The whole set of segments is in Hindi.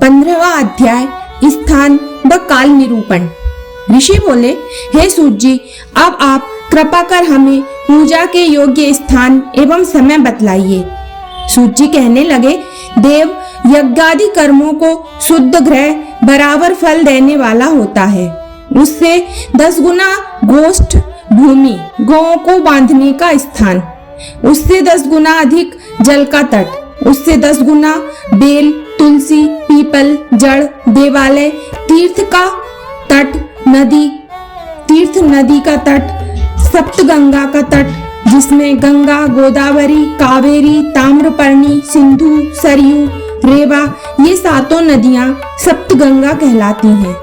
15वां अध्याय स्थान व काल निरूपण। ऋषि बोले, हे सूत जी, अब आप कृपा कर हमें पूजा के योग्य स्थान एवं समय बतलाइए। सूत जी कहने लगे, देव यज्ञादि कर्मों को शुद्ध ग्रह बराबर फल देने वाला होता है। उससे 10 गुना गोष्ठ भूमि, गौओं को बांधने का स्थान, उससे 10 गुना अधिक जल का तट, उससे 10 गुना बेल, तुलसी, पीपल, जड़, देवालय, तीर्थ नदी का तट, सप्तगंगा का तट, जिसमें गंगा, गोदावरी, कावेरी, ताम्रपर्णी, सिंधु, सरयू, रेवा ये 7 नदियां सप्तगंगा कहलाती हैं।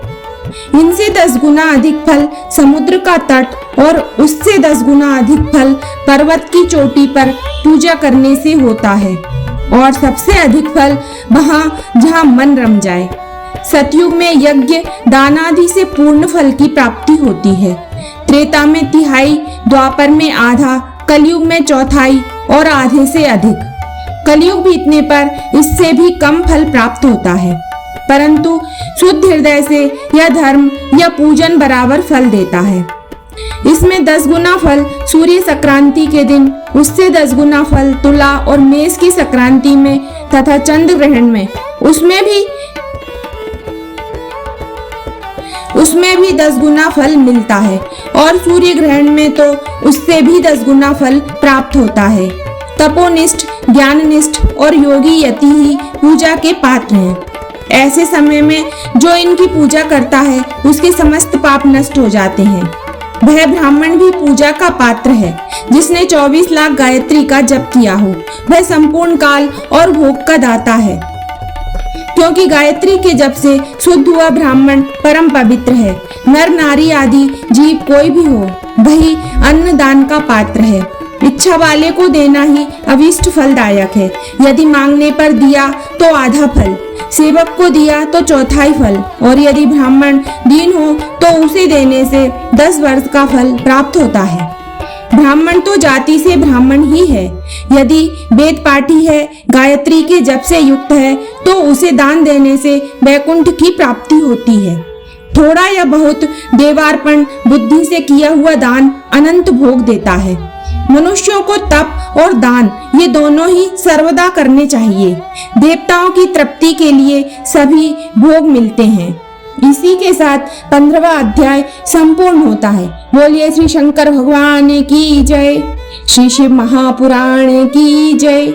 इनसे 10 गुना अधिक फल समुद्र का तट और उससे 10 गुना अधिक फल पर्वत की चोटी पर पूजा करने से होता है, और सबसे अधिक फल वहाँ जहाँ मन रम जाए। सतयुग में यज्ञ दानादि से पूर्ण फल की प्राप्ति होती है। त्रेता में तिहाई, द्वापर में आधा, कलयुग में चौथाई और आधे से अधिक। कलयुग बीतने पर इससे भी कम फल प्राप्त होता है, परंतु शुद्ध हृदय से यह धर्म या पूजन बराबर फल देता है। इसमें 10 गुना फल सूर्य संक्रांति के दिन, उससे 10 गुना फल तुला और मेष की संक्रांति में तथा चंद्र ग्रहण में, उसमें भी 10 गुना फल मिलता है, और सूर्य ग्रहण में तो उससे भी 10 गुना फल प्राप्त होता है। तपोनिष्ठ, ज्ञाननिष्ठ और योगी यति ही पूजा के पात्र हैं। ऐसे समय में जो इनकी पूजा करता है उसके समस्त पाप नष्ट हो जाते हैं। वह ब्राह्मण भी पूजा का पात्र है। जिसने 24 लाख गायत्री का जप किया हो, वह संपूर्ण काल और भोग का दाता है, क्योंकि गायत्री के जप से शुद्ध हुआ ब्राह्मण परम पवित्र है। नर नारी आदि जीव कोई भी हो, वही अन्न दान का पात्र है। इच्छा वाले को देना ही अभीष्ट फलदायक है। यदि मांगने पर दिया तो आधा फल, सेवक को दिया तो चौथाई फल, और यदि ब्राह्मण दीन हो तो उसे देने से 10 वर्ष का फल प्राप्त होता है। ब्राह्मण तो जाति से ब्राह्मण ही है। यदि वेद पाठी है, गायत्री के जप से युक्त है, तो उसे दान देने से वैकुंठ की प्राप्ति होती है। थोड़ा या बहुत देवार्पण बुद्धि से किया हुआ दान अनंत भोग देता है। मनुष्यों को तप और दान ये दोनों ही सर्वदा करने चाहिए। देवताओं की तृप्ति के लिए सभी भोग मिलते हैं। इसी के साथ 15वां अध्याय संपूर्ण होता है। बोलिए श्री शंकर भगवान की जय, श्री शिव महापुराण की जय।